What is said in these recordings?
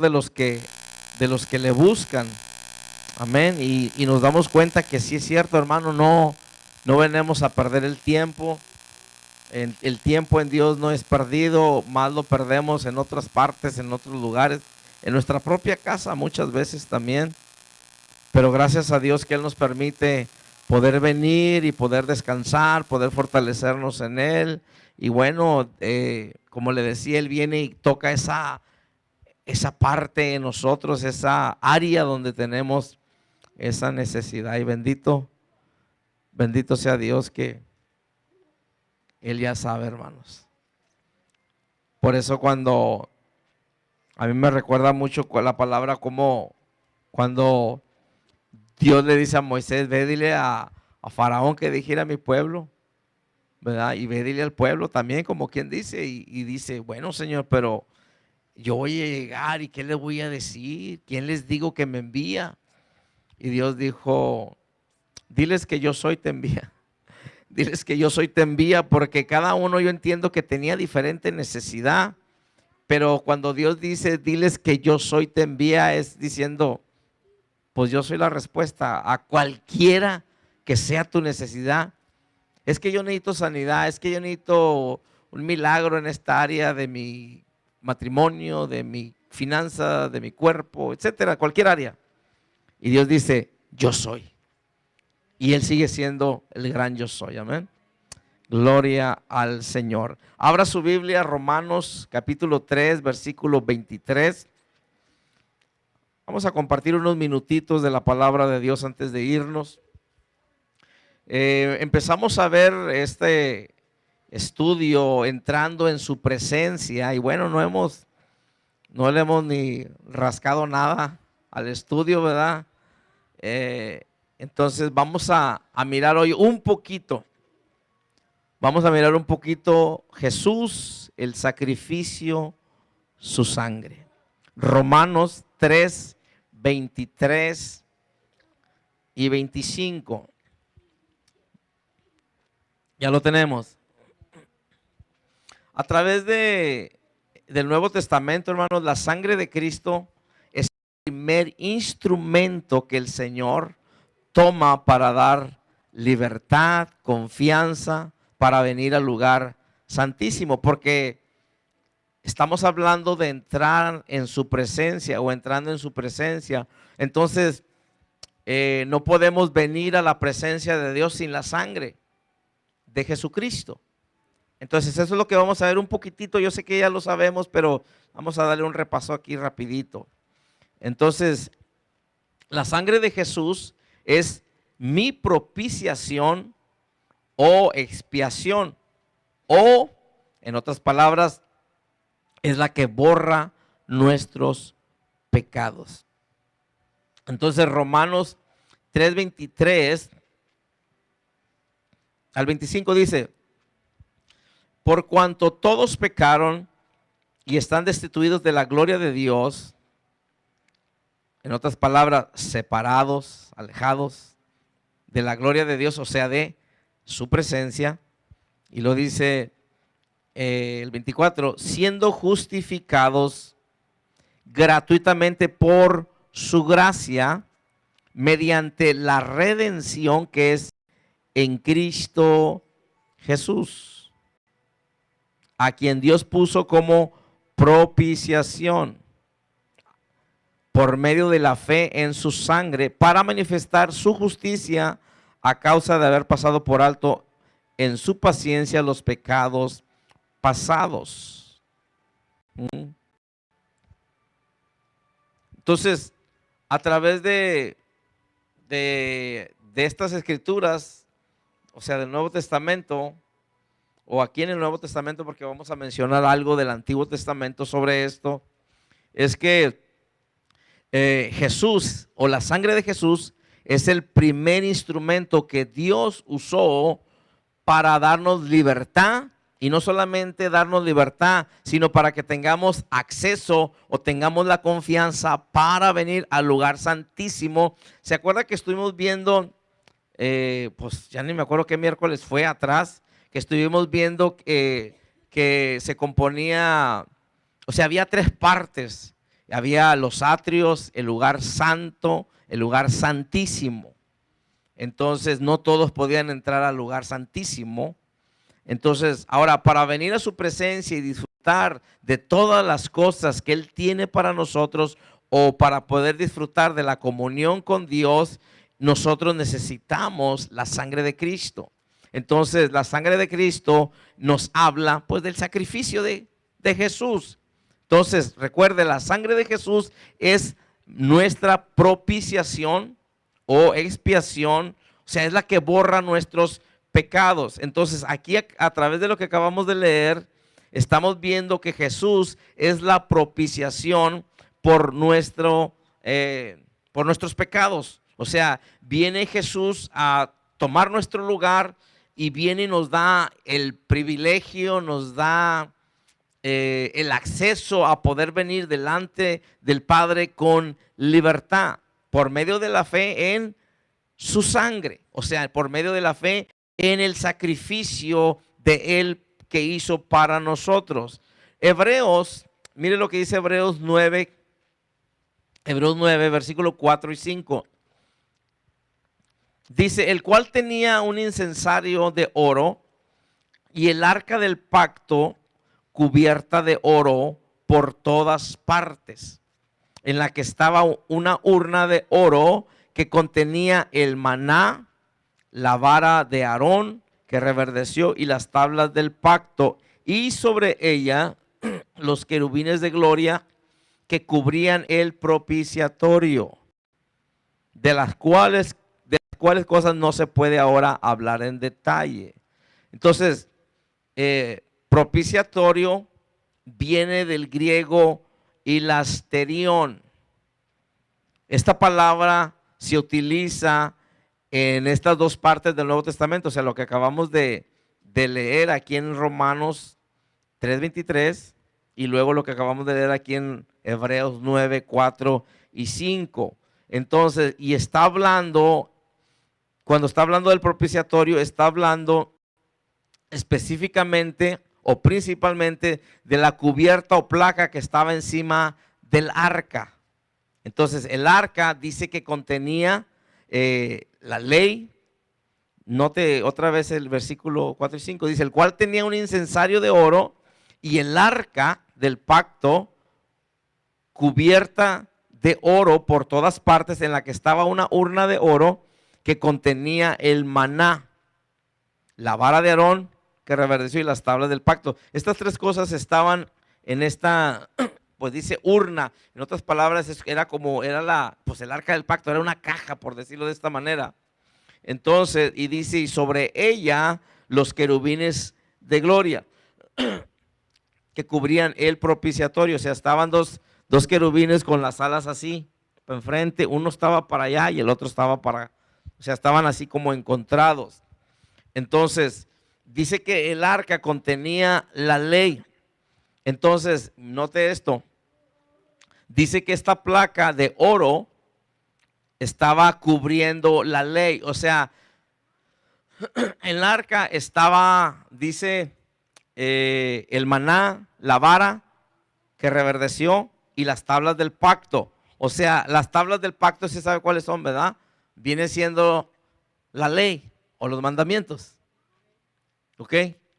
de los que le buscan. Amén. Y nos damos cuenta que sí es cierto, hermano, no venimos a perder el tiempo. El tiempo en Dios no es perdido, más lo perdemos en otras partes, en otros lugares, en nuestra propia casa muchas veces también. Pero gracias a Dios que Él nos permite poder venir y poder descansar, poder fortalecernos en Él. Y bueno, como le decía, Él viene y toca esa parte en nosotros, esa área donde tenemos esa necesidad. Y bendito sea Dios que Él ya sabe, hermanos. Por eso cuando a mí me recuerda mucho la palabra como cuando Dios le dice a Moisés, ve, dile a Faraón que dijera a mi pueblo, ¿verdad? Y ve, dile al pueblo también, como quien dice, y dice, bueno, Señor, pero yo voy a llegar y ¿qué les voy a decir? ¿Quién les digo que me envía? Y Dios dijo, diles que yo soy te envía. Diles que yo soy te envía, porque cada uno yo entiendo que tenía diferente necesidad, pero cuando Dios dice, diles que yo soy te envía, es diciendo, pues yo soy la respuesta a cualquiera que sea tu necesidad. Es que yo necesito sanidad, es que yo necesito un milagro en esta área de mi matrimonio, de mi finanza, de mi cuerpo, etcétera, cualquier área. Y Dios dice, yo soy. Y Él sigue siendo el gran yo soy, amén. Gloria al Señor. Abra su Biblia, Romanos capítulo 3, versículo 23. Vamos a compartir unos minutitos de la palabra de Dios antes de irnos. Empezamos a ver este estudio entrando en su presencia y bueno, no le hemos ni rascado nada al estudio, ¿verdad? Entonces vamos a mirar hoy un poquito. Vamos a mirar un poquito Jesús, el sacrificio, su sangre. Romanos 3, 23 y 25. Ya lo tenemos. A través del Nuevo Testamento, hermanos, la sangre de Cristo es el primer instrumento que el Señor toma para dar libertad, confianza, para venir al lugar santísimo, porque estamos hablando de entrar en su presencia o entrando en su presencia. Entonces, no podemos venir a la presencia de Dios sin la sangre de Jesucristo. Entonces, eso es lo que vamos a ver un poquitito. Yo sé que ya lo sabemos, pero vamos a darle un repaso aquí rapidito. Entonces, la sangre de Jesús es mi propiciación o expiación, o en otras palabras, es la que borra nuestros pecados. Entonces, Romanos 3:23 al 25 dice, por cuanto todos pecaron y están destituidos de la gloria de Dios, en otras palabras, separados, alejados de la gloria de Dios, o sea, de su presencia. Y lo dice el 24, siendo justificados gratuitamente por su gracia, mediante la redención que es en Cristo Jesús, a quien Dios puso como propiciación por medio de la fe en su sangre, para manifestar su justicia a causa de haber pasado por alto en su paciencia los pecados pasados. Entonces, a través de estas escrituras, o sea, del Nuevo Testamento, o aquí en el Nuevo Testamento, porque vamos a mencionar algo del Antiguo Testamento sobre esto, es que Jesús, o la sangre de Jesús, es el primer instrumento que Dios usó para darnos libertad, y no solamente darnos libertad, sino para que tengamos acceso o tengamos la confianza para venir al lugar santísimo. ¿Se acuerda que estuvimos viendo, pues ya ni me acuerdo qué miércoles fue atrás, que estuvimos viendo que se componía, o sea, había tres partes Había los atrios, el lugar santo, el lugar santísimo. Entonces no todos podían entrar al lugar santísimo. Entonces, ahora, para venir a su presencia y disfrutar de todas las cosas que Él tiene para nosotros, o para poder disfrutar de la comunión con Dios, nosotros necesitamos la sangre de Cristo. Entonces, la sangre de Cristo nos habla pues del sacrificio de Jesús. Entonces, recuerde, la sangre de Jesús es nuestra propiciación o expiación, o sea, es la que borra nuestros pecados. Entonces, aquí a través de lo que acabamos de leer, estamos viendo que Jesús es la propiciación por nuestros pecados. O sea, viene Jesús a tomar nuestro lugar y viene y nos da el privilegio, nos da el acceso a poder venir delante del Padre con libertad por medio de la fe en su sangre, o sea, por medio de la fe en el sacrificio de Él que hizo para nosotros. Hebreos, mire lo que dice Hebreos 9, versículo 4 y 5. Dice, el cual tenía un incensario de oro y el arca del pacto cubierta de oro por todas partes, en la que estaba una urna de oro que contenía el maná, la vara de Aarón que reverdeció y las tablas del pacto, y sobre ella los querubines de gloria que cubrían el propiciatorio, de las cuales cosas no se puede ahora hablar en detalle. Entonces, propiciatorio viene del griego hilasterión. Esta palabra se utiliza en estas dos partes del Nuevo Testamento, o sea, lo que acabamos de leer aquí en Romanos 3:23 y luego lo que acabamos de leer aquí en Hebreos 9, 4 y 5. Entonces, y está hablando, cuando está hablando del propiciatorio, está hablando específicamente o principalmente de la cubierta o placa que estaba encima del arca. Entonces, el arca dice que contenía la ley. Note otra vez el versículo 4 y 5, dice, el cual tenía un incensario de oro y el arca del pacto cubierta de oro por todas partes, en la que estaba una urna de oro que contenía el maná, la vara de Aarón que reverdeció y las tablas del pacto. Estas tres cosas estaban en esta, pues dice urna, en otras palabras era como, pues el arca del pacto, era una caja, por decirlo de esta manera. Entonces, y dice, y sobre ella los querubines de gloria que cubrían el propiciatorio, o sea, estaban dos querubines con las alas así, para enfrente, uno estaba para allá y el otro estaba para, o sea, estaban así como encontrados. Entonces, dice que el arca contenía la ley. Entonces, note esto, dice que esta placa de oro estaba cubriendo la ley, o sea, el arca estaba, dice, el maná, la vara que reverdeció y las tablas del pacto. O sea, las tablas del pacto, ¿se sabe cuáles son, verdad? Viene siendo la ley o los mandamientos. ¿Ok?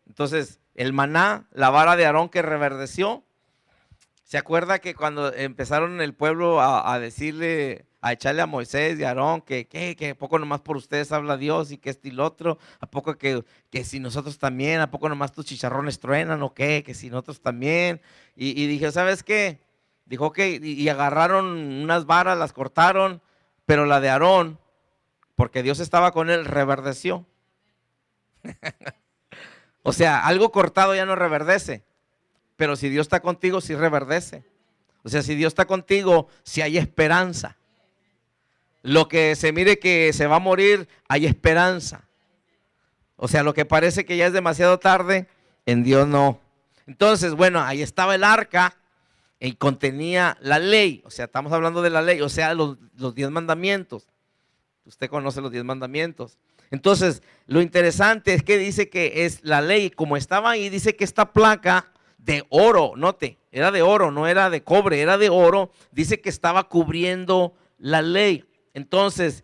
Entonces, el maná, la vara de Aarón que reverdeció. ¿Se acuerda que cuando empezaron el pueblo a decirle, a echarle a Moisés y a Aarón que a poco nomás por ustedes habla Dios y que esto y lo otro? ¿A poco que si nosotros también? ¿A poco nomás tus chicharrones truenan o qué? Que si nosotros también. Y dije, ¿sabes qué? Dijo, ok, y agarraron unas varas, las cortaron, pero la de Aarón, porque Dios estaba con él, reverdeció. O sea, algo cortado ya no reverdece. Pero si Dios está contigo, sí reverdece. O sea, si Dios está contigo, sí hay esperanza. Lo que se mire que se va a morir, hay esperanza. O sea, lo que parece que ya es demasiado tarde, en Dios no. Entonces, bueno, ahí estaba el arca y contenía la ley. O sea, estamos hablando de la ley, o sea, los 10 mandamientos. Usted conoce los 10 mandamientos. Entonces, lo interesante es que dice que es la ley, como estaba ahí, dice que esta placa de oro, note, era de oro, no era de cobre, era de oro. Dice que estaba cubriendo la ley. Entonces,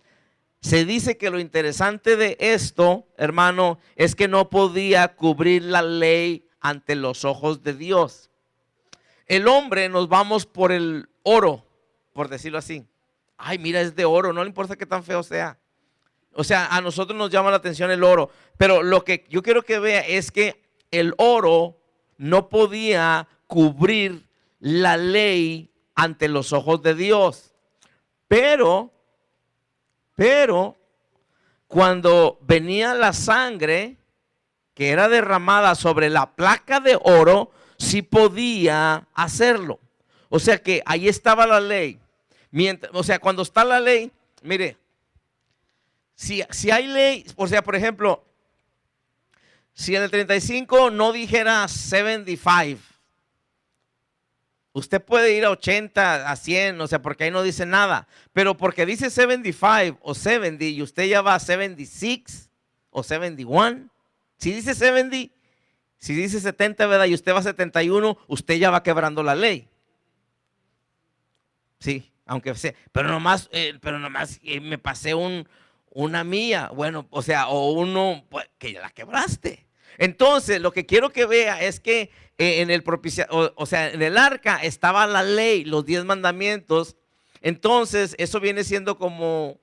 se dice que lo interesante de esto, hermano, es que no podía cubrir la ley ante los ojos de Dios. El hombre nos vamos por el oro, por decirlo así. Ay, mira, es de oro, no le importa qué tan feo sea. O sea, a nosotros nos llama la atención el oro, pero lo que yo quiero que vea es que el oro no podía cubrir la ley ante los ojos de Dios. Pero cuando venía la sangre que era derramada sobre la placa de oro, sí podía hacerlo. O sea que ahí estaba la ley. O sea, cuando está la ley, mire, si hay ley, o sea, por ejemplo, si en el 35 no dijera 75, usted puede ir a 80, a 100, o sea, porque ahí no dice nada. Pero porque dice 75 o 70 y usted ya va a 76 o 71. Si dice 70, si dice 70, ¿verdad? Y usted va a 71, usted ya va quebrando la ley. Sí, aunque sea, pero nomás me pasé una milla, bueno, o sea, o uno, pues, que ya la quebraste. Entonces, lo que quiero que vea es que en el propiciatorio, o sea, en el arca estaba la ley, los 10 mandamientos. Entonces, eso viene siendo como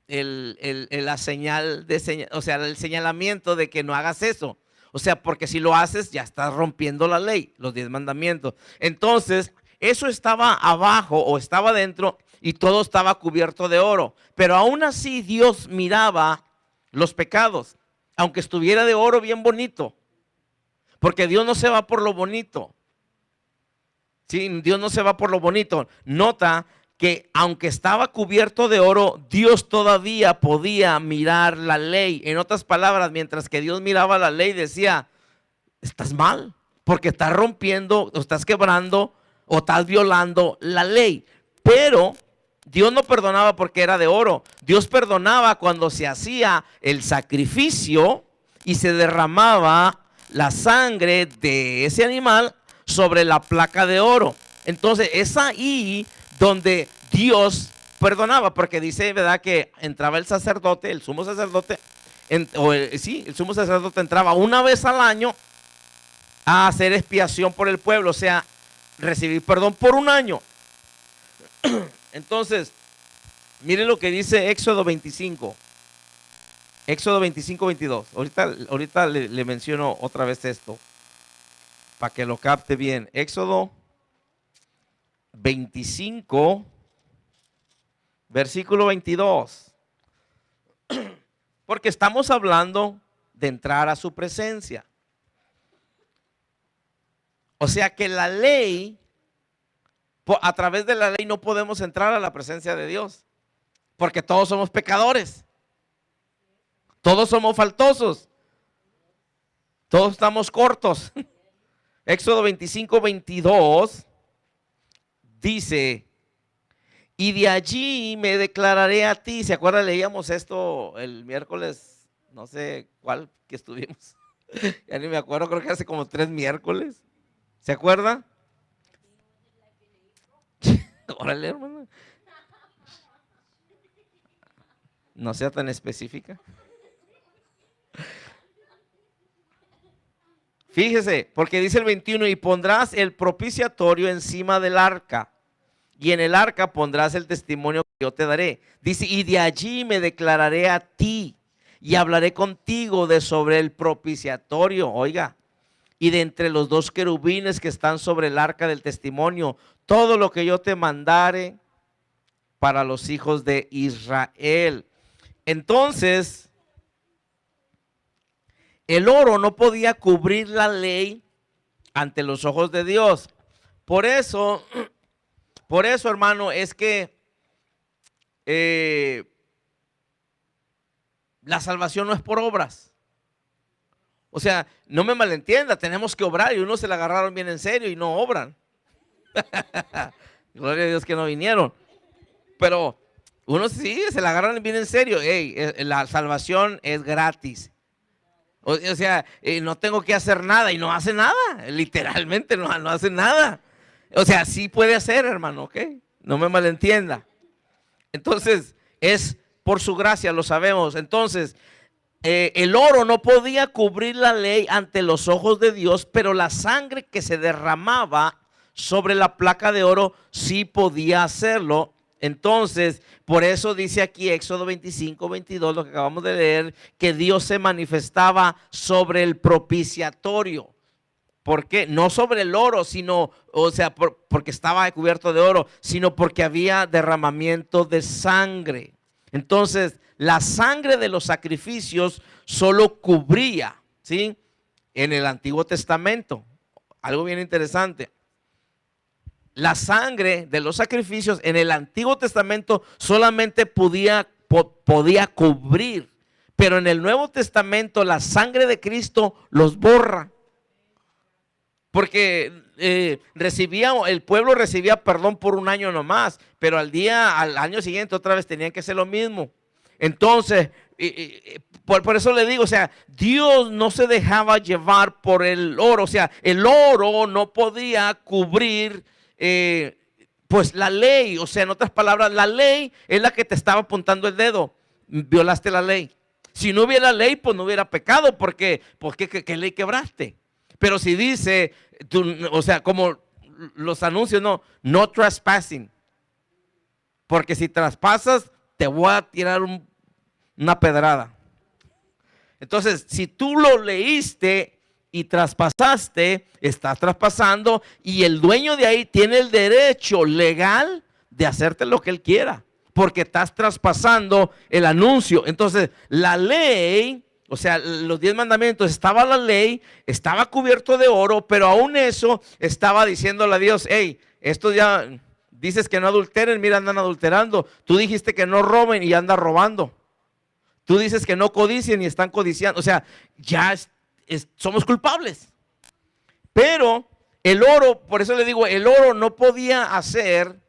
la señal o sea, el señalamiento de que no hagas eso. O sea, porque si lo haces, ya estás rompiendo la ley, los 10 mandamientos. Entonces, eso estaba abajo o estaba dentro y todo estaba cubierto de oro. Pero aún así Dios miraba los pecados, aunque estuviera de oro bien bonito. Porque Dios no se va por lo bonito. Sí, Dios no se va por lo bonito. Nota que aunque estaba cubierto de oro, Dios todavía podía mirar la ley. En otras palabras, mientras que Dios miraba la ley, decía, estás mal, porque estás rompiendo, o estás quebrando, o estás violando la ley. Pero Dios no perdonaba porque era de oro. Dios perdonaba cuando se hacía el sacrificio y se derramaba la sangre de ese animal sobre la placa de oro. Entonces es ahí donde Dios perdonaba, porque dice, ¿verdad?, que entraba el sacerdote, el sumo sacerdote, el sumo sacerdote entraba una vez al año a hacer expiación por el pueblo, o sea, recibir perdón por un año. Entonces, mire lo que dice Éxodo 25. Éxodo 25, 22. Ahorita le menciono otra vez esto, para que lo capte bien. Éxodo 25, versículo 22. Porque estamos hablando de entrar a su presencia. O sea que la ley, a través de la ley no podemos entrar a la presencia de Dios, porque todos somos pecadores, todos somos faltosos, todos estamos cortos. Éxodo 25, 22 dice, y de allí me declararé a ti. ¿Se acuerdan? Leíamos esto el miércoles, no sé cuál que estuvimos, ya ni me acuerdo, creo que hace como 3 miércoles. ¿Se acuerda? Órale, hermano. No sea tan específica. Fíjese, porque dice el 21, y pondrás el propiciatorio encima del arca, y en el arca pondrás el testimonio que yo te daré. Dice, y de allí me declararé a ti, y hablaré contigo de sobre el propiciatorio. Oiga, y de entre los 2 querubines que están sobre el arca del testimonio, todo lo que yo te mandare para los hijos de Israel. Entonces, el oro no podía cubrir la ley ante los ojos de Dios. Por eso, hermano, es que la salvación no es por obras. O sea, no me malentienda, tenemos que obrar, y unos se la agarraron bien en serio y no obran. Gloria a Dios que no vinieron. Pero unos sí se la agarran bien en serio. Hey, la salvación es gratis. O sea, no tengo que hacer nada, y no hace nada. Literalmente no hace nada. O sea, sí puede ser, hermano, ¿ok? No me malentienda. Entonces, es por su gracia, lo sabemos. Entonces, el oro no podía cubrir la ley ante los ojos de Dios, pero la sangre que se derramaba sobre la placa de oro sí podía hacerlo. Entonces, por eso dice aquí Éxodo 25, 22, lo que acabamos de leer, que Dios se manifestaba sobre el propiciatorio. ¿Por qué? No sobre el oro, sino, o sea, porque estaba cubierto de oro, sino porque había derramamiento de sangre. Entonces, la sangre de los sacrificios solo cubría, ¿sí? En el Antiguo Testamento. Algo bien interesante. La sangre de los sacrificios en el Antiguo Testamento solamente podía cubrir, pero en el Nuevo Testamento la sangre de Cristo los borra. Porque el pueblo recibía perdón por un año nomás, pero al año siguiente otra vez tenían que hacer lo mismo. Entonces, por eso le digo, o sea, Dios no se dejaba llevar por el oro, o sea, el oro no podía cubrir pues la ley, o sea, en otras palabras, la ley es la que te estaba apuntando el dedo, violaste la ley. Si no hubiera ley, pues no hubiera pecado, porque ¿qué ley quebraste? Pero si dice, o sea, como los anuncios, no trespassing. Porque si traspasas, te voy a tirar una pedrada. Entonces, si tú lo leíste y traspasaste, estás traspasando y el dueño de ahí tiene el derecho legal de hacerte lo que él quiera. Porque estás traspasando el anuncio. Entonces, la ley... O sea, los 10 mandamientos, estaba la ley, estaba cubierto de oro, pero aún eso estaba diciéndole a Dios, hey, esto ya dices que no adulteren, mira, andan adulterando. Tú dijiste que no roben y andan robando. Tú dices que no codicien y están codiciando. O sea, ya somos culpables. Pero el oro, por eso le digo, el oro no podía hacer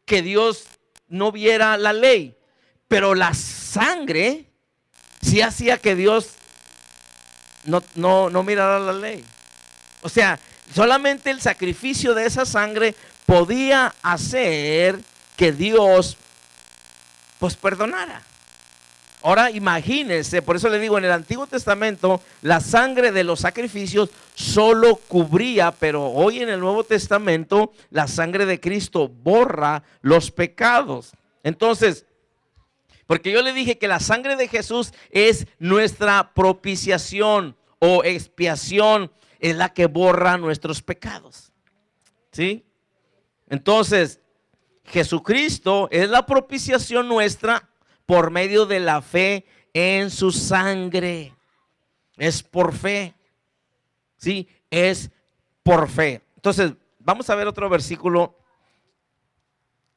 que Dios no viera la ley, pero la sangre sí hacía que Dios no mirara la ley. O sea, solamente el sacrificio de esa sangre podía hacer que Dios pues perdonara. Ahora imagínense, por eso le digo, en el Antiguo Testamento la sangre de los sacrificios solo cubría, pero hoy en el Nuevo Testamento la sangre de Cristo borra los pecados. Entonces, porque yo le dije que la sangre de Jesús es nuestra propiciación o expiación, es la que borra nuestros pecados. ¿Sí? Entonces, Jesucristo es la propiciación nuestra por medio de la fe en su sangre. Es por fe. ¿Sí? Es por fe. Entonces, vamos a ver otro versículo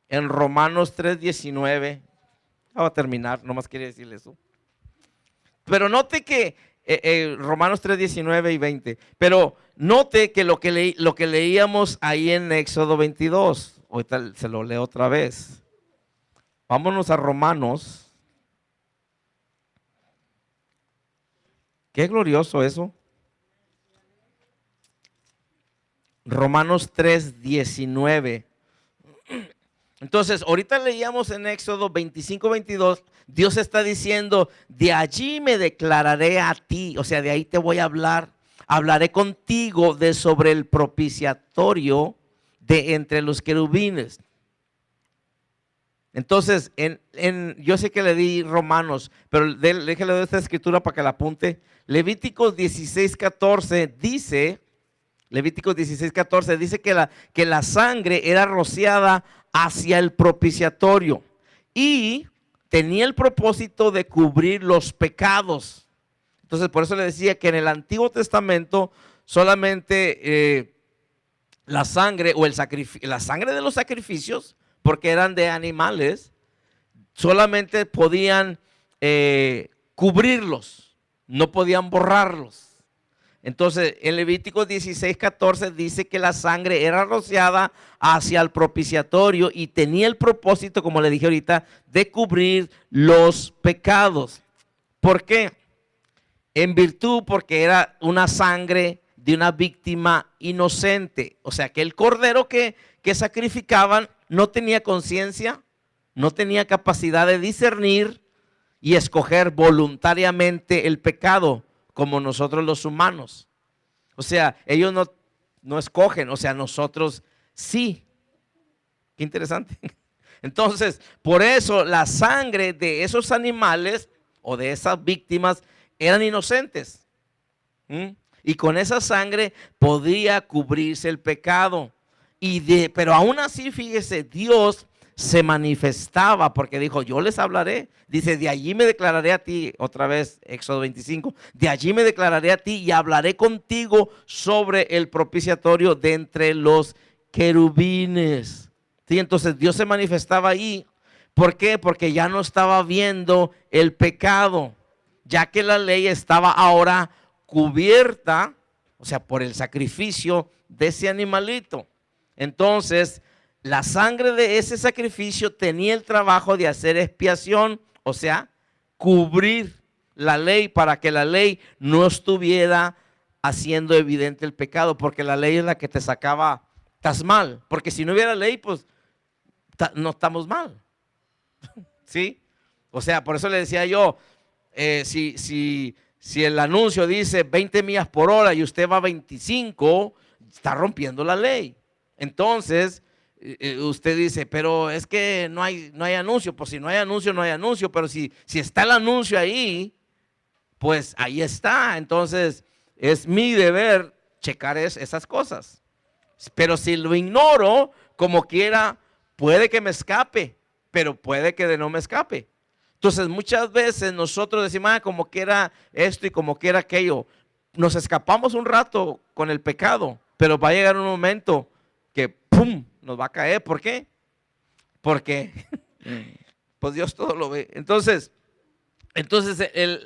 en Romanos 3:19. Va a terminar, nomás quería decirle eso. Pero note que Romanos 3:19 y 20. Pero note que lo que leíamos ahí en Éxodo 22. Ahorita se lo leo otra vez. Vámonos a Romanos. Qué glorioso eso. Romanos 3:19. Entonces, ahorita leíamos en Éxodo 25, 22, Dios está diciendo, de allí me declararé a ti, o sea, de ahí te voy a hablar, hablaré contigo de sobre el propiciatorio de entre los querubines. Entonces, yo sé que le di Romanos, pero déjale esta escritura para que la apunte. Levíticos 16:14 dice, Levíticos 16:14 dice que la sangre era rociada hacia el propiciatorio y tenía el propósito de cubrir los pecados. Entonces, por eso le decía que en el Antiguo Testamento solamente la sangre o la sangre de los sacrificios, porque eran de animales, solamente podían cubrirlos, no podían borrarlos. Entonces, en Levítico 16:14 dice que la sangre era rociada hacia el propiciatorio y tenía el propósito, como le dije ahorita, de cubrir los pecados. ¿Por qué? En virtud, porque era una sangre de una víctima inocente. O sea que el cordero que sacrificaban no tenía conciencia, no tenía capacidad de discernir y escoger voluntariamente el pecado como nosotros los humanos. O sea, ellos no escogen, o sea, nosotros sí. Qué interesante. Entonces, por eso la sangre de esos animales o de esas víctimas eran inocentes. Y con esa sangre podía cubrirse el pecado. Pero aún así, fíjese, Dios se manifestaba porque dijo, yo les hablaré. Dice, de allí me declararé a ti, otra vez Éxodo 25, de allí me declararé a ti y hablaré contigo sobre el propiciatorio de entre los querubines. ¿Sí? Entonces Dios se manifestaba ahí. ¿Por qué? Porque ya no estaba viendo el pecado, ya que la ley estaba ahora cubierta, o sea, por el sacrificio de ese animalito. Entonces, la sangre de ese sacrificio tenía el trabajo de hacer expiación, o sea, cubrir la ley para que la ley no estuviera haciendo evidente el pecado, porque la ley es la que te sacaba, estás mal, porque si no hubiera ley, pues no estamos mal. ¿Sí? O sea, por eso le decía yo, si el anuncio dice 20 millas por hora y usted va a 25, está rompiendo la ley. Entonces, usted dice, pero es que no hay anuncio. Pues si no hay anuncio, no hay anuncio. Pero si está el anuncio ahí, pues ahí está. Entonces, es mi deber checar esas cosas. Pero si lo ignoro, como quiera, puede que me escape, pero puede que no me escape. Entonces, muchas veces nosotros decimos, como quiera esto y como quiera aquello. Nos escapamos un rato con el pecado, pero va a llegar un momento que ¡pum! Nos va a caer. ¿Por qué? Porque pues Dios todo lo ve. Entonces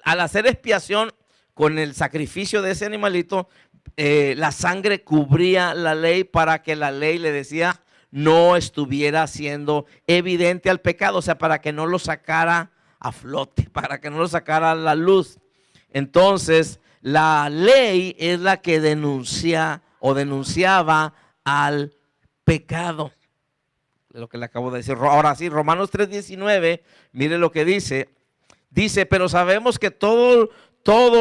al hacer expiación con el sacrificio de ese animalito, la sangre cubría la ley para que la ley, le decía, no estuviera siendo evidente al pecado, o sea, para que no lo sacara a flote, para que no lo sacara a la luz. Entonces, la ley es la que denuncia o denunciaba al pecado. Lo que le acabo de decir. Ahora sí, Romanos 3:19, mire lo que dice. Dice, pero sabemos que todo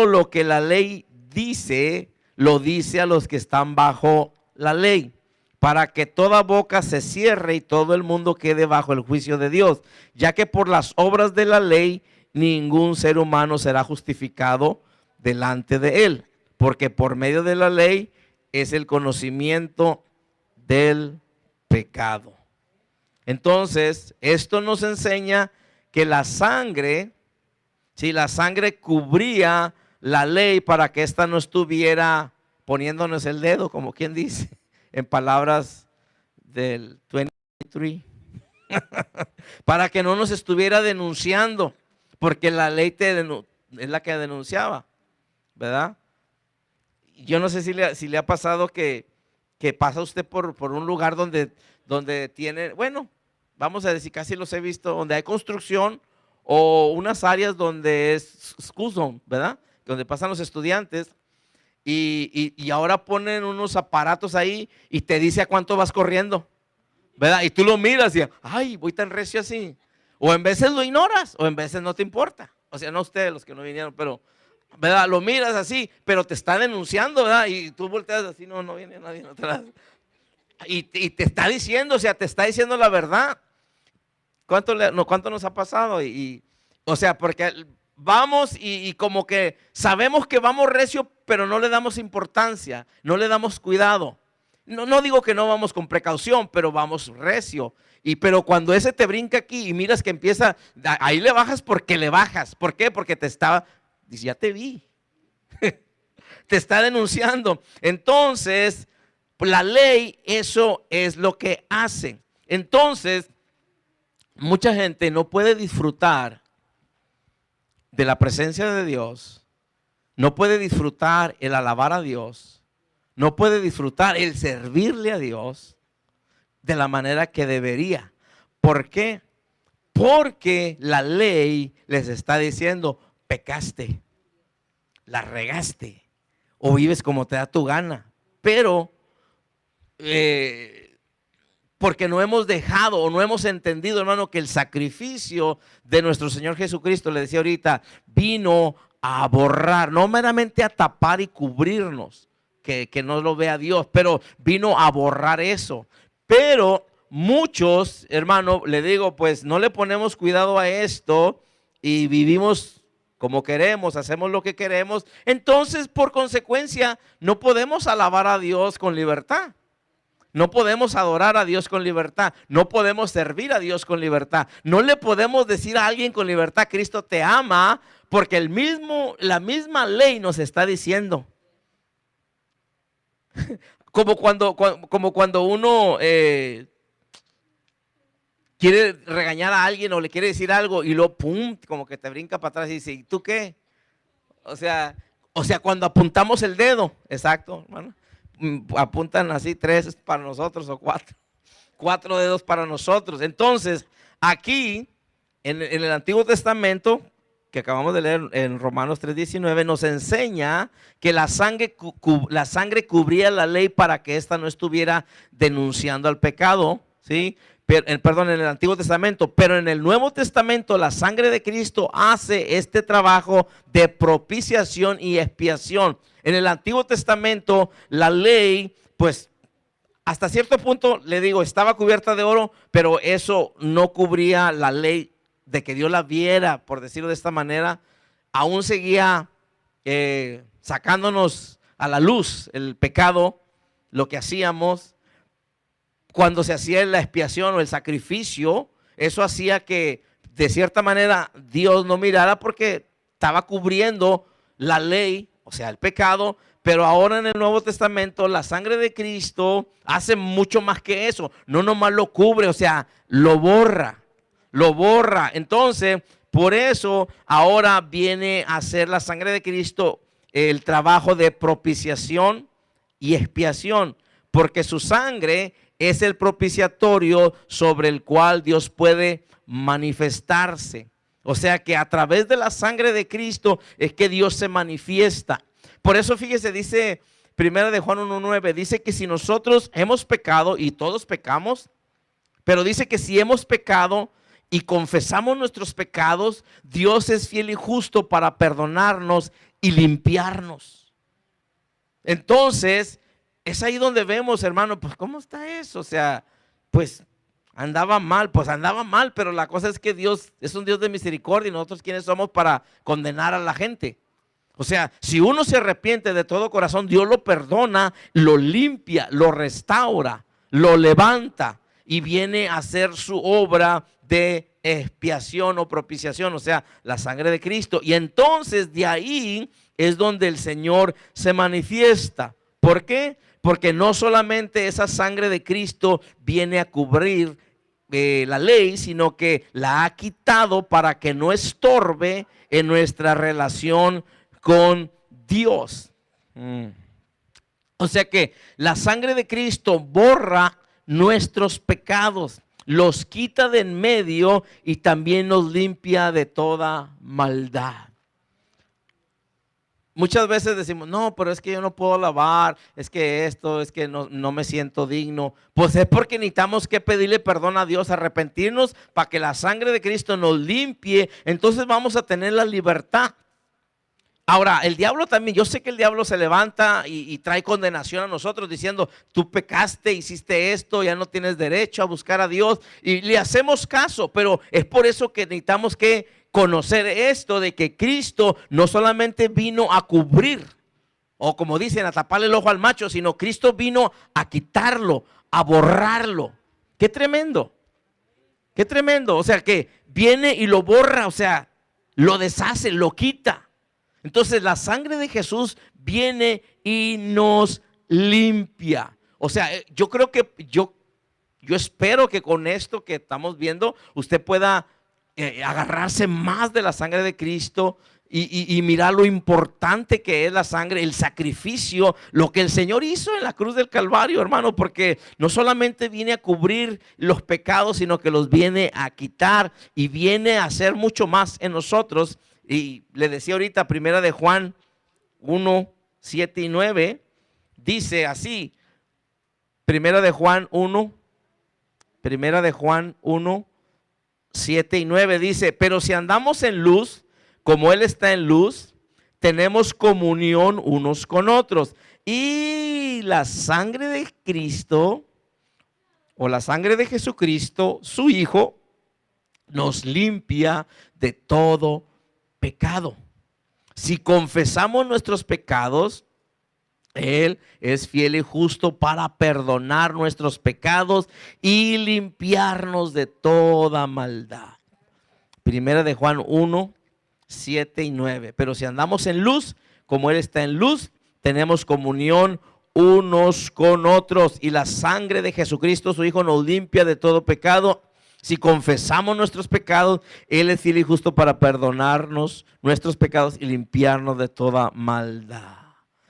lo que la ley dice, lo dice a los que están bajo la ley, para que toda boca se cierre y todo el mundo quede bajo el juicio de Dios, ya que por las obras de la ley ningún ser humano será justificado delante de él, porque por medio de la ley es el conocimiento del pecado. Entonces, esto nos enseña que la sangre, si la sangre cubría la ley para que ésta no estuviera poniéndonos el dedo, como quien dice, en palabras del 23, para que no nos estuviera denunciando, porque la ley es la que denunciaba, ¿verdad? Yo no sé si le ha pasado que pasa usted por un lugar donde tiene, bueno, vamos a decir, casi los he visto, donde hay construcción o unas áreas donde es school zone, ¿verdad? Donde pasan los estudiantes y ahora ponen unos aparatos ahí y te dice a cuánto vas corriendo, ¿verdad? Y tú lo miras y, ay, voy tan recio así. O en veces lo ignoras o en veces no te importa. O sea, no ustedes los que no vinieron, pero, ¿verdad? Lo miras así, pero te está denunciando, ¿verdad? Y tú volteas así, no viene nadie atrás. Y te está diciendo, o sea, te está diciendo la verdad. ¿Cuánto nos ha pasado? O sea, porque vamos y como que sabemos que vamos recio, pero no le damos importancia, no le damos cuidado. No digo que no vamos con precaución, pero vamos recio. Pero cuando ese te brinca aquí y miras que empieza, ahí le bajas porque le bajas. ¿Por qué? Porque dice, ya te vi. Te está denunciando. Entonces, la ley, eso es lo que hace. Entonces, mucha gente no puede disfrutar de la presencia de Dios, no puede disfrutar el alabar a Dios, no puede disfrutar el servirle a Dios de la manera que debería. ¿Por qué? Porque la ley les está diciendo, pecaste, la regaste. o vives como te da tu gana. Pero porque no hemos dejado o no hemos entendido, hermano, que el sacrificio de nuestro Señor Jesucristo, le decía ahorita, vino a borrar, no meramente a tapar y cubrirnos, que no lo vea Dios, pero vino a borrar eso. Pero muchos, hermano, le digo, pues no le ponemos cuidado a esto y vivimos como queremos, hacemos lo que queremos. Entonces, por consecuencia, no podemos alabar a Dios con libertad. No podemos adorar a Dios con libertad. No podemos servir a Dios con libertad. No le podemos decir a alguien con libertad, Cristo te ama, porque la misma ley nos está diciendo. Como cuando uno quiere regañar a alguien o le quiere decir algo y luego pum, como que te brinca para atrás y dice, ¿y tú qué? O sea, cuando apuntamos el dedo, exacto, hermano. Apuntan así 3 para nosotros o 4 dedos para nosotros. Entonces, aquí en el Antiguo Testamento, que acabamos de leer en Romanos 3:19, nos enseña que la sangre cubría la ley para que ésta no estuviera denunciando al pecado, ¿sí? Perdón, en el Antiguo Testamento, pero en el Nuevo Testamento la sangre de Cristo hace este trabajo de propiciación y expiación. En el Antiguo Testamento la ley, pues hasta cierto punto, le digo, estaba cubierta de oro, pero eso no cubría la ley de que Dios la viera, por decirlo de esta manera. Aún seguía sacándonos a la luz el pecado, lo que hacíamos. Cuando se hacía la expiación o el sacrificio, eso hacía que de cierta manera Dios no mirara porque estaba cubriendo la ley, o sea, el pecado. Pero ahora en el Nuevo Testamento la sangre de Cristo hace mucho más que eso. No nomás lo cubre, o sea, lo borra. Entonces, por eso ahora viene a hacer la sangre de Cristo el trabajo de propiciación y expiación, porque su sangre es el propiciatorio sobre el cual Dios puede manifestarse. O sea que a través de la sangre de Cristo es que Dios se manifiesta. Por eso fíjese, dice 1 de Juan 1:9, dice que si nosotros hemos pecado, y todos pecamos, pero dice que si hemos pecado y confesamos nuestros pecados, Dios es fiel y justo para perdonarnos y limpiarnos. Entonces, es ahí donde vemos, hermano, pues ¿cómo está eso? O sea, pues andaba mal, pero la cosa es que Dios es un Dios de misericordia y nosotros ¿quiénes somos para condenar a la gente? O sea, si uno se arrepiente de todo corazón, Dios lo perdona, lo limpia, lo restaura, lo levanta y viene a hacer su obra de expiación o propiciación, o sea, la sangre de Cristo. Y entonces de ahí es donde el Señor se manifiesta. ¿Por qué? Porque no solamente esa sangre de Cristo viene a cubrir la ley, sino que la ha quitado para que no estorbe en nuestra relación con Dios. O sea que la sangre de Cristo borra nuestros pecados, los quita de en medio y también nos limpia de toda maldad. Muchas veces decimos, no, pero es que yo no puedo alabar, es que no me siento digno. Pues es porque necesitamos que pedirle perdón a Dios, arrepentirnos para que la sangre de Cristo nos limpie. Entonces vamos a tener la libertad. Ahora, el diablo también, yo sé que el diablo se levanta y trae condenación a nosotros diciendo, tú pecaste, hiciste esto, ya no tienes derecho a buscar a Dios. Y le hacemos caso, pero es por eso que necesitamos que conocer esto de que Cristo no solamente vino a cubrir, o como dicen, a taparle el ojo al macho, sino Cristo vino a quitarlo, a borrarlo. Qué tremendo, qué tremendo. O sea que viene y lo borra, o sea, lo deshace, lo quita. Entonces la sangre de Jesús viene y nos limpia. O sea, yo creo que yo espero que con esto que estamos viendo usted pueda agarrarse más de la sangre de Cristo y mirar lo importante que es la sangre, el sacrificio, lo que el Señor hizo en la cruz del Calvario, hermano, porque no solamente viene a cubrir los pecados, sino que los viene a quitar y viene a hacer mucho más en nosotros. Y le decía ahorita, 1 de Juan 1, 7 y 9, dice así. Primera de Juan 1, 7 y 9 dice: pero si andamos en luz, como Él está en luz, tenemos comunión unos con otros. Y la sangre de Cristo, o la sangre de Jesucristo, su Hijo, nos limpia de todo pecado. Si confesamos nuestros pecados, Él es fiel y justo para perdonar nuestros pecados y limpiarnos de toda maldad. Primera de Juan 1, 7 y 9. Pero si andamos en luz, como Él está en luz, tenemos comunión unos con otros. Y la sangre de Jesucristo, su Hijo, nos limpia de todo pecado. Si confesamos nuestros pecados, Él es fiel y justo para perdonarnos nuestros pecados y limpiarnos de toda maldad.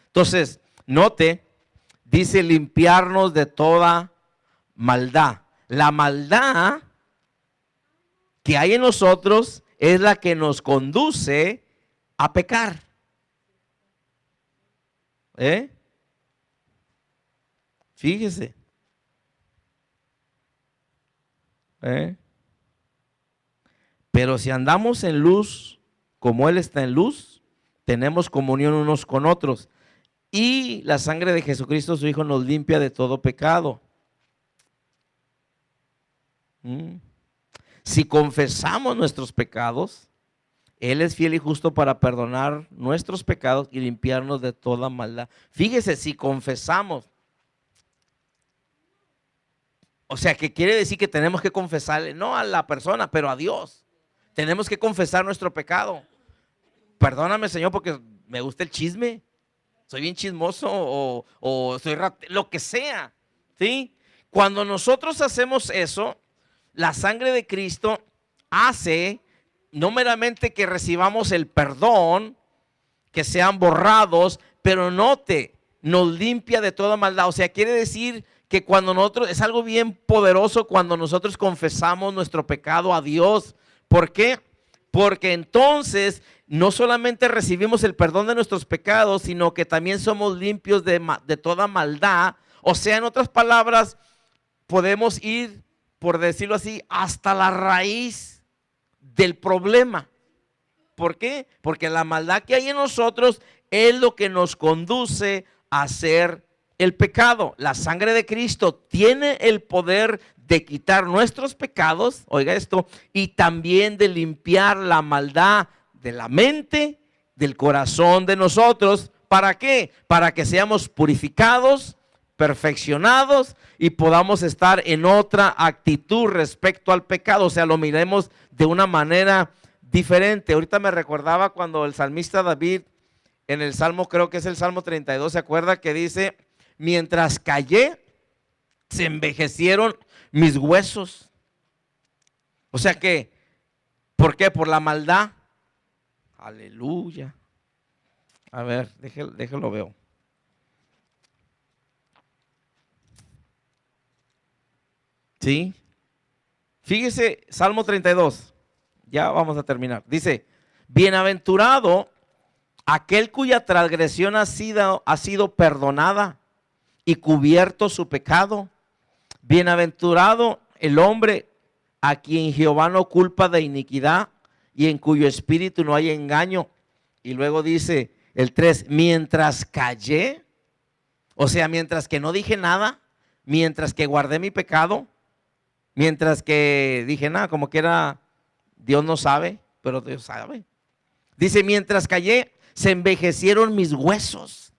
Entonces, note, dice limpiarnos de toda maldad. La maldad que hay en nosotros es la que nos conduce a pecar. Fíjese. Pero si andamos en luz, como Él está en luz, tenemos comunión unos con otros. Y la sangre de Jesucristo, su Hijo, nos limpia de todo pecado. Si confesamos nuestros pecados, Él es fiel y justo para perdonar nuestros pecados y limpiarnos de toda maldad. Fíjese, si confesamos. O sea, que quiere decir que tenemos que confesarle, no a la persona, pero a Dios. Tenemos que confesar nuestro pecado. Perdóname, Señor, porque me gusta el chisme. Soy bien chismoso o soy lo que sea. ¿Sí? Cuando nosotros hacemos eso, la sangre de Cristo hace no meramente que recibamos el perdón, que sean borrados, pero note, nos limpia de toda maldad. O sea, quiere decir que cuando nosotros, es algo bien poderoso cuando nosotros confesamos nuestro pecado a Dios. ¿Por qué? Porque entonces no solamente recibimos el perdón de nuestros pecados, sino que también somos limpios de toda maldad. O sea, en otras palabras, podemos ir, por decirlo así, hasta la raíz del problema. ¿Por qué? Porque la maldad que hay en nosotros es lo que nos conduce a hacer el pecado. La sangre de Cristo tiene el poder de quitar nuestros pecados, oiga esto, y también de limpiar la maldad de la mente, del corazón de nosotros. ¿Para qué? Para que seamos purificados, perfeccionados y podamos estar en otra actitud respecto al pecado. O sea, lo miremos de una manera diferente. Ahorita me recordaba cuando el salmista David, en el Salmo, creo que es el Salmo 32, ¿se acuerda? Que dice: mientras callé, se envejecieron mis huesos. O sea que, ¿por qué? Por la maldad. Aleluya. A ver, déjelo veo. ¿Sí? Fíjese, Salmo 32. Ya vamos a terminar. Dice: bienaventurado aquel cuya transgresión ha sido perdonada y cubierto su pecado. Bienaventurado el hombre a quien Jehová no culpa de iniquidad y en cuyo espíritu no hay engaño. Y luego dice el 3, mientras callé, o sea, mientras que no dije nada, mientras que guardé mi pecado, mientras que dije nada, como que era, Dios no sabe, pero Dios sabe. Dice, mientras callé, se envejecieron mis huesos.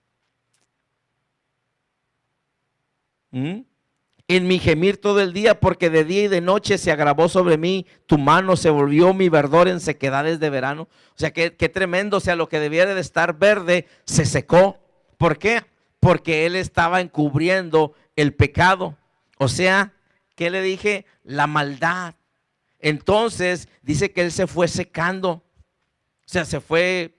En mi gemir todo el día, porque de día y de noche se agravó sobre mí tu mano, se volvió mi verdor en sequedades de verano. O sea, qué tremendo. O sea, lo que debiera de estar verde se secó. ¿Por qué? Porque él estaba encubriendo el pecado. O sea, ¿qué le dije? La maldad. Entonces dice que él se fue secando. O sea, se fue,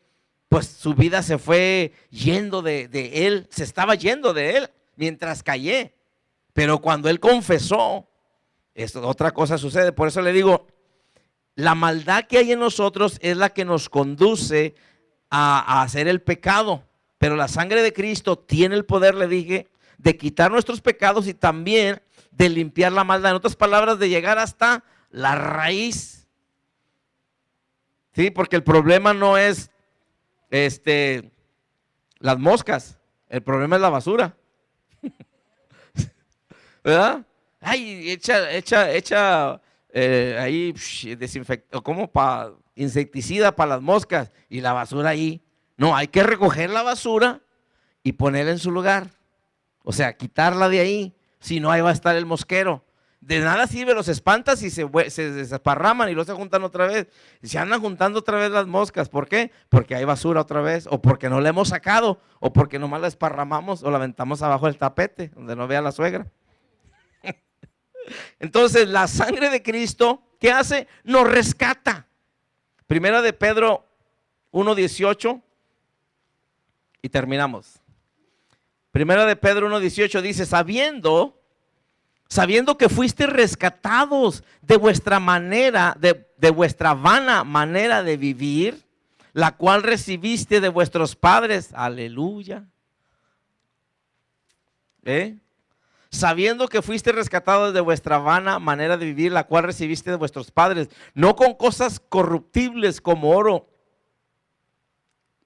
pues su vida se fue yendo de él, se estaba yendo de él mientras callé. Pero cuando él confesó, otra cosa sucede. Por eso le digo, la maldad que hay en nosotros es la que nos conduce a hacer el pecado. Pero la sangre de Cristo tiene el poder, le dije, de quitar nuestros pecados y también de limpiar la maldad. En otras palabras, de llegar hasta la raíz. Sí, porque el problema no es las moscas, el problema es la basura. ¿Verdad? Ay, echa ahí desinfecta, como para insecticida para las moscas y la basura ahí. No, hay que recoger la basura y ponerla en su lugar. O sea, quitarla de ahí, si no ahí va a estar el mosquero. De nada sirve, los espantas y se desparraman y luego se juntan otra vez. Y se andan juntando otra vez las moscas. ¿Por qué? Porque hay basura otra vez, o porque no la hemos sacado, o porque nomás la esparramamos o la aventamos abajo del tapete, donde no vea la suegra. Entonces, la sangre de Cristo, ¿qué hace? Nos rescata. Primera de Pedro 1:18 y terminamos. Primera de Pedro 1:18 dice, sabiendo que fuiste rescatados de vuestra manera, de vuestra vana manera de vivir, la cual recibiste de vuestros padres. Aleluya. Sabiendo que fuiste rescatados de vuestra vana manera de vivir, la cual recibiste de vuestros padres, no con cosas corruptibles como oro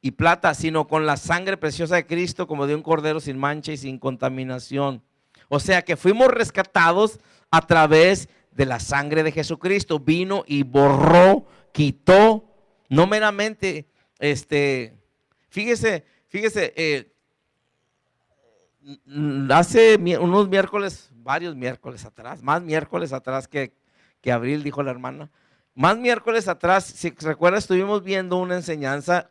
y plata, sino con la sangre preciosa de Cristo, como de un cordero sin mancha y sin contaminación. O sea que fuimos rescatados a través de la sangre de Jesucristo. Vino y borró, quitó, no meramente, fíjese, hace unos miércoles, varios miércoles atrás, más miércoles atrás que abril, dijo la hermana, más miércoles atrás, si recuerda, estuvimos viendo una enseñanza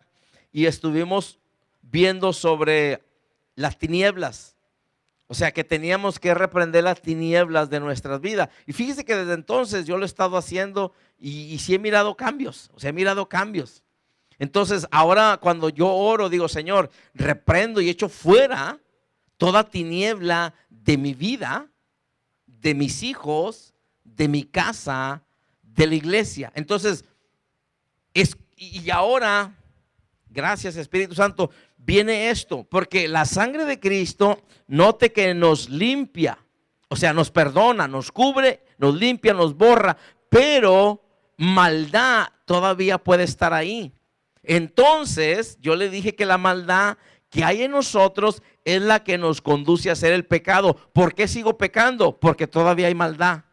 y estuvimos viendo sobre las tinieblas. O sea que teníamos que reprender las tinieblas de nuestras vidas. Y fíjese que desde entonces yo lo he estado haciendo y sí he mirado cambios. O sea, he mirado cambios. Entonces ahora cuando yo oro digo, Señor, reprendo y echo fuera toda tiniebla de mi vida, de mis hijos, de mi casa, de la iglesia. Entonces, y ahora, gracias Espíritu Santo, viene esto, porque la sangre de Cristo, note que nos limpia, o sea, nos perdona, nos cubre, nos limpia, nos borra, pero maldad todavía puede estar ahí. Entonces, yo le dije que la maldad que hay en nosotros es la que nos conduce a hacer el pecado. ¿Por qué sigo pecando? Porque todavía hay maldad.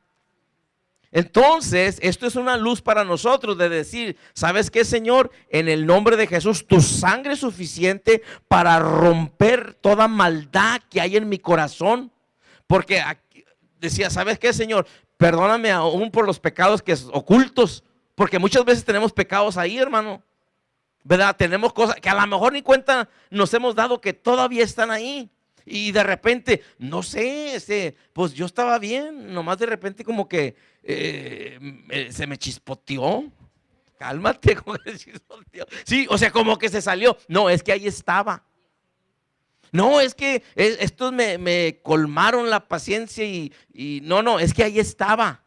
Entonces, esto es una luz para nosotros de decir, ¿sabes qué, Señor? En el nombre de Jesús, tu sangre es suficiente para romper toda maldad que hay en mi corazón. Porque aquí decía, ¿sabes qué, Señor? Perdóname aún por los pecados que son ocultos, porque muchas veces tenemos pecados ahí, hermano. ¿Verdad? Tenemos cosas que a lo mejor ni cuenta nos hemos dado que todavía están ahí. Y de repente, no sé, pues yo estaba bien, nomás de repente como que se me chispoteó. Cálmate, como que se chispoteó. Sí, o sea, como que se salió. No, es que ahí estaba. No, es que estos me colmaron la paciencia y no, es que ahí estaba.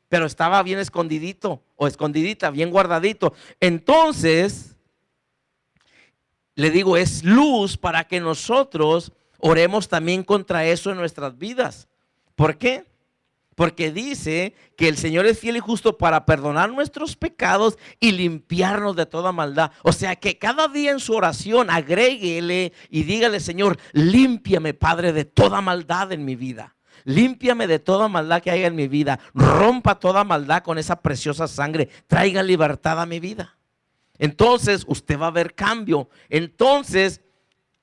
Pero estaba bien escondidito o escondidita, bien guardadito. Entonces, le digo, es luz para que nosotros oremos también contra eso en nuestras vidas. ¿Por qué? Porque dice que el Señor es fiel y justo para perdonar nuestros pecados y limpiarnos de toda maldad. O sea que cada día en su oración agréguele y dígale, Señor, límpiame, Padre, de toda maldad en mi vida. Límpiame de toda maldad que haya en mi vida. Rompa toda maldad con esa preciosa sangre. Traiga libertad a mi vida. Entonces usted va a ver cambio. Entonces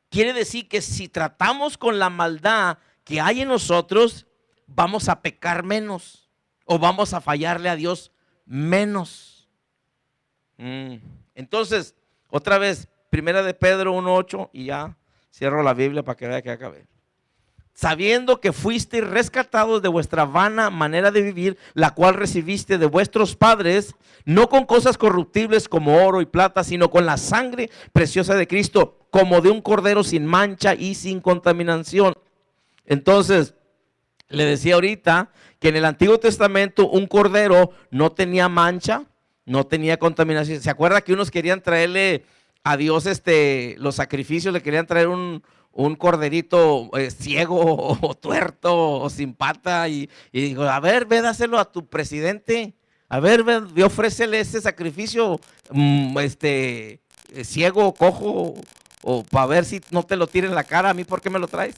quiere decir que si tratamos con la maldad que hay en nosotros, vamos a pecar menos o vamos a fallarle a Dios menos. Entonces, otra vez, primera de Pedro 1:8 y ya cierro la Biblia para que vea que acabé. Sabiendo que fuisteis rescatados de vuestra vana manera de vivir, la cual recibiste de vuestros padres, no con cosas corruptibles como oro y plata, sino con la sangre preciosa de Cristo, como de un cordero sin mancha y sin contaminación. Entonces, le decía ahorita que en el Antiguo Testamento un cordero no tenía mancha, no tenía contaminación. ¿Se acuerda que unos querían traerle a Dios los sacrificios le querían traer un corderito ciego o tuerto o sin pata y digo, a ver, ve a hacerlo a tu presidente, a ver, ve, ofrécele ese sacrificio ciego, cojo, o para ver si no te lo tira en la cara. A mí, ¿por qué me lo traes?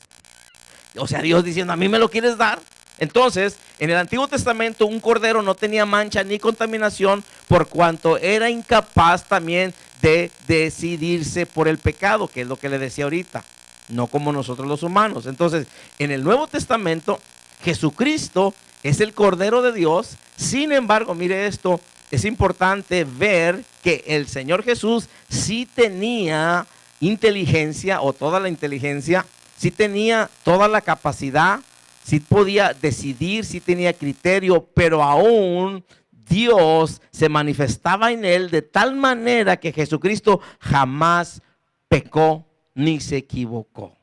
O sea, Dios diciendo, ¿a mí me lo quieres dar? Entonces, en el Antiguo Testamento un cordero no tenía mancha ni contaminación, por cuanto era incapaz también de decidirse por el pecado, que es lo que le decía ahorita, no como nosotros los humanos. Entonces, en el Nuevo Testamento, Jesucristo es el Cordero de Dios. Sin embargo, mire esto, es importante ver que el Señor Jesús sí tenía inteligencia, o toda la inteligencia, sí tenía toda la capacidad, sí podía decidir, sí tenía criterio, pero aún Dios se manifestaba en él de tal manera que Jesucristo jamás pecó ni se equivocó.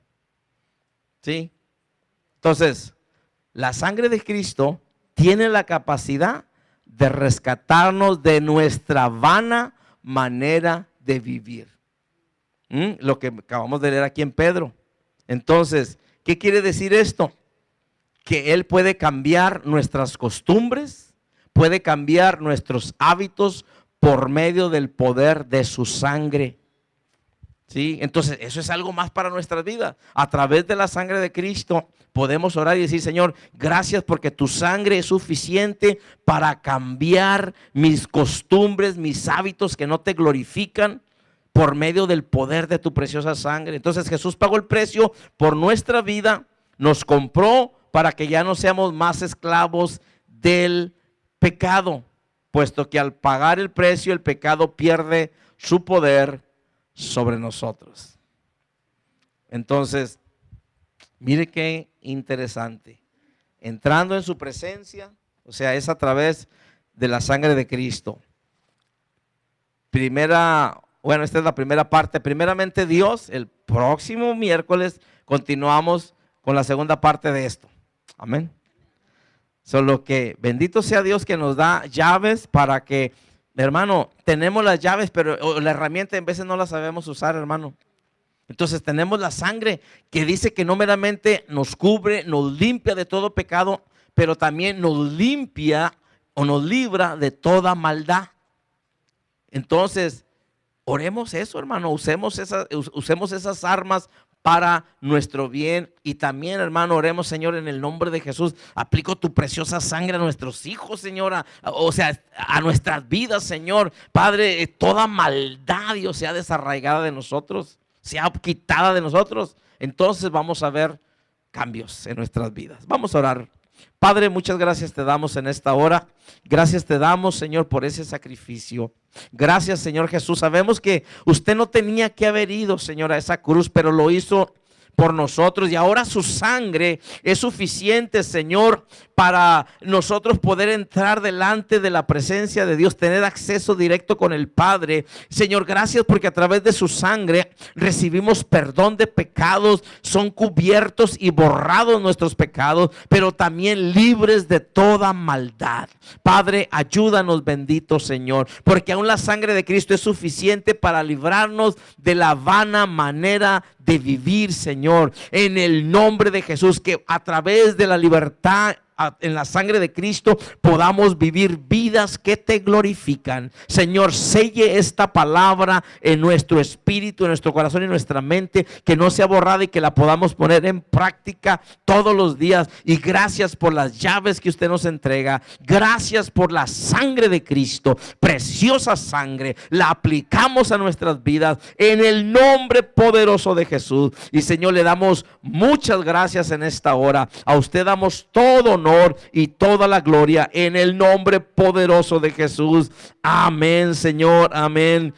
¿Sí? Entonces, la sangre de Cristo tiene la capacidad de rescatarnos de nuestra vana manera de vivir. Lo que acabamos de leer aquí en Pedro. Entonces, ¿qué quiere decir esto? Que Él puede cambiar nuestras costumbres, puede cambiar nuestros hábitos por medio del poder de su sangre. ¿Sí? Entonces, eso es algo más para nuestras vidas. A través de la sangre de Cristo podemos orar y decir, Señor, gracias porque tu sangre es suficiente para cambiar mis costumbres, mis hábitos que no te glorifican, por medio del poder de tu preciosa sangre. Entonces Jesús pagó el precio por nuestra vida, nos compró para que ya no seamos más esclavos del pecado, puesto que al pagar el precio el pecado pierde su poder sobre nosotros. Entonces, mire qué interesante. Entrando en su presencia, o sea, es a través de la sangre de Cristo. Esta es la primera parte. Primeramente Dios, el próximo miércoles continuamos con la segunda parte de esto. Amén. Solo que bendito sea Dios que nos da llaves para que, hermano, tenemos las llaves, pero la herramienta en veces no la sabemos usar, hermano. Entonces tenemos la sangre que dice que no meramente nos cubre, nos limpia de todo pecado, pero también nos limpia o nos libra de toda maldad. Entonces, oremos eso, hermano, usemos esas armas para nuestro bien. Y también, hermano, oremos, Señor, en el nombre de Jesús. Aplico tu preciosa sangre a nuestros hijos, Señora, o sea, a nuestras vidas, Señor. Padre, toda maldad, Dios, sea desarraigada de nosotros, sea quitada de nosotros. Entonces vamos a ver cambios en nuestras vidas. Vamos a orar. Padre, muchas gracias te damos en esta hora. Gracias te damos, Señor, por ese sacrificio. Gracias, Señor Jesús. Sabemos que usted no tenía que haber ido, Señor, a esa cruz, pero lo hizo por nosotros, y ahora su sangre es suficiente, Señor, para nosotros poder entrar delante de la presencia de Dios, tener acceso directo con el Padre. Señor, gracias porque a través de su sangre recibimos perdón de pecados, son cubiertos y borrados nuestros pecados, pero también libres de toda maldad. Padre, ayúdanos, bendito Señor, porque aún la sangre de Cristo es suficiente para librarnos de la vana manera de vivir, Señor, en el nombre de Jesús, que a través de la libertad en la sangre de Cristo podamos vivir vidas que te glorifican. Señor, selle esta palabra en nuestro espíritu, en nuestro corazón y en nuestra mente, que no sea borrada y que la podamos poner en práctica todos los días. Y gracias por las llaves que usted nos entrega. Gracias por la sangre de Cristo, preciosa sangre. La aplicamos a nuestras vidas en el nombre poderoso de Jesús. Y Señor, le damos muchas gracias en esta hora. A usted damos todo honor y toda la gloria en el nombre poderoso de Jesús. Amén, Señor, amén.